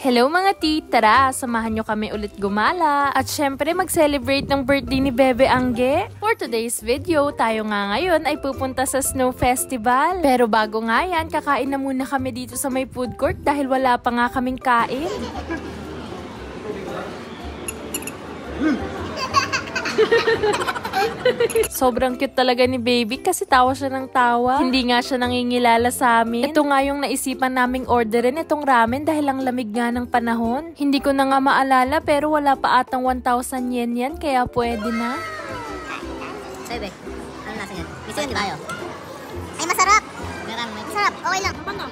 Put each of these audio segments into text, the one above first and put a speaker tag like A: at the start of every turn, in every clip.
A: Hello mga titara! Samahan nyo kami ulit gumala at syempre mag-celebrate ng birthday ni Bebe Angge. For today's video, tayo nga ngayon ay pupunta sa Snow Festival. Pero bago nga yan, kakain na muna kami dito sa may food court dahil wala pa nga kaming kain. Sobrang cute talaga ni baby kasi tawa siya ng tawa. Hindi nga siya nangingilala sa amin. Ito nga yung naisipan naming orderin itong ramen dahil ang lamig nga ng panahon. Hindi ko na nga maalala pero wala pa atang 1,000 yen yan kaya pwede na.
B: Bebe, ano nasa yan? Gusto yun tayo? Ay masarap! Masarap, okay lang. Ano?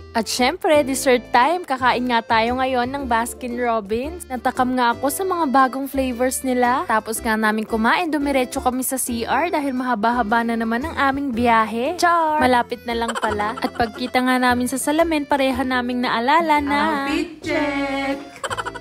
A: At syempre, dessert time. Kakain nga tayo ngayon ng Baskin Robbins. Natakam nga ako sa mga bagong flavors nila. Tapos nga namin kumain, dumiretso kami sa CR dahil mahaba-haba na naman ang aming biyahe. Char! Malapit na lang pala. At pagkita nga namin sa salamin, pareha naming naalala na.
C: Outfit check!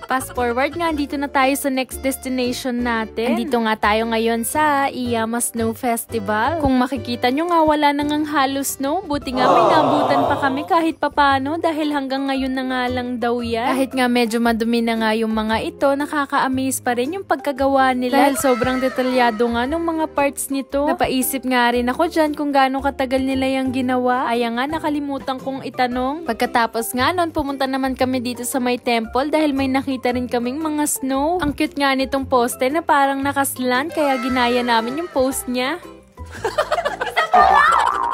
A: Fast forward nga, dito na tayo sa next destination natin. Dito nga tayo ngayon sa Iyama Snow Festival. Kung makikita nyo nga, wala na ngang halo snow. Buti nga may nabutan pa kami kahit papano dahil hanggang ngayon na nga lang daw yan. Kahit nga medyo madumi na nga yung mga ito, nakaka-amaze pa rin yung pagkagawa nila. Dahil sobrang detalyado nga ng mga parts nito. Napaisip nga rin ako dyan kung gaano katagal nila yung ginawa. Kaya nga nakalimutan kong itanong. Pagkatapos nga nun, pumunta naman kami dito sa may temple dahil may nakita rin kaming mga snow. Ang cute nga nitong poste na parang nakaslan kaya ginaya namin yung post niya.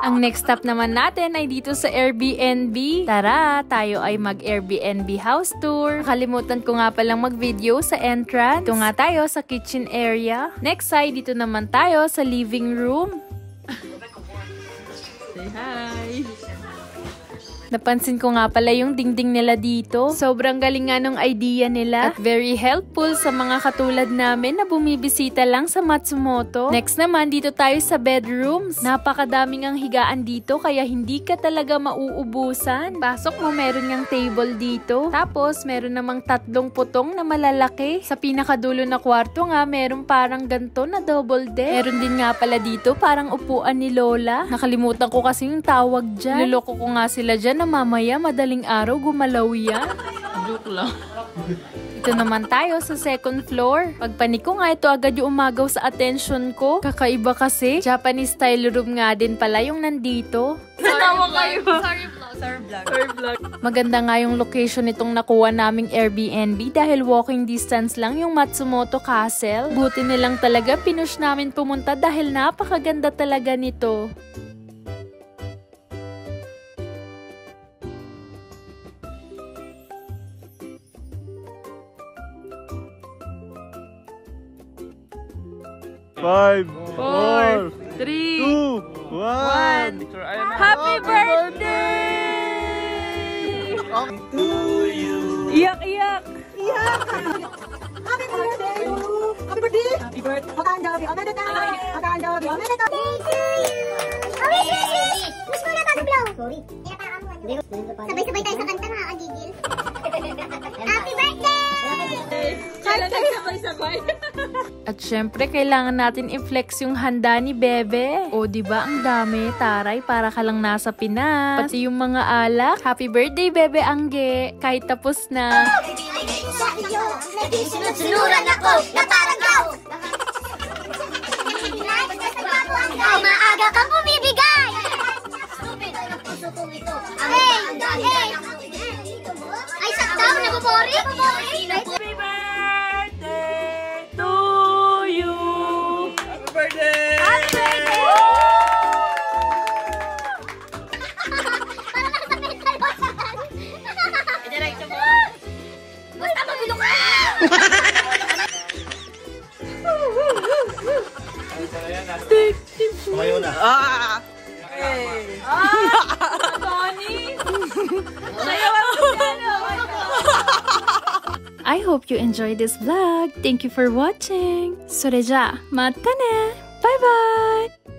A: Ang next stop naman natin ay dito sa Airbnb. Tara, tayo ay mag-Airbnb house tour. Nakalimutan ko nga palang mag-video sa entrance. Dito nga tayo sa kitchen area. Next side, dito naman tayo sa living room.
C: Say hi!
A: Napansin ko nga pala yung dingding nila dito. Sobrang galing nga nung idea nila at very helpful sa mga katulad namin na bumibisita lang sa Matsumoto. Next naman, dito tayo sa bedrooms. Napakadaming ang higaan dito kaya hindi ka talaga mauubusan. Pasok mo, meron ngang table dito. Tapos, meron namang 3 putong na malalaki. Sa pinakadulo na kwarto nga, meron parang ganto na double deck. Meron din nga pala dito parang upuan ni Lola. Nakalimutan ko kasi yung tawag dyan. Niloloko ko nga sila dyan na mamaya madaling araw gumalaw yan.
C: Joke lang.
A: Ito naman tayo sa second floor. Pagpanik ko nga, ito agad yung umagaw sa attention ko. Kakaiba kasi. Japanese style room nga din pala yung nandito.
C: Natawa kayo.
B: Sorry vlog.
A: Maganda nga yung location nitong nakuha naming Airbnb dahil walking distance lang yung Matsumoto Castle. Buti nilang talaga pinush namin pumunta dahil napakaganda talaga nito.
D: Five,
C: 4, 3,
D: 2, 1.
C: 1.
A: Happy birthday! Iyak!
B: Happy birthday! Happy birthday! Happy birthday! Matandabi! Omedetai! Matandabi! Omedetai! Miss ko na tayo blow! Sorry. Sabay-sabay tayo sa kanta, nakakagigil. Happy birthday!
C: Sabay-sabay.
A: At syempre, kailangan natin i-flex yung handa ni Bebe. O, diba ang dami? Taray, para ka lang nasa Pinas. Pati yung mga alak. Happy birthday, Bebe Angge! Kahit tapos na.
B: Sa iyo, nagsisunod-sunuran ako na parang gaw! Maaga kang bumibigay! Stupid! Ang puso kong ito. Hey! Ay, saktaw! Nabubori?
C: Happy birthday to you! Happy birthday!
B: Happy birthday! Parang nasa mental hospital.
C: Diretso mo.
B: Basta magulo ka!
D: Tumayo na.
C: Hey!
A: Tony! I hope you enjoyed this vlog. Thank you for watching. それじゃあ、またね! Bye bye!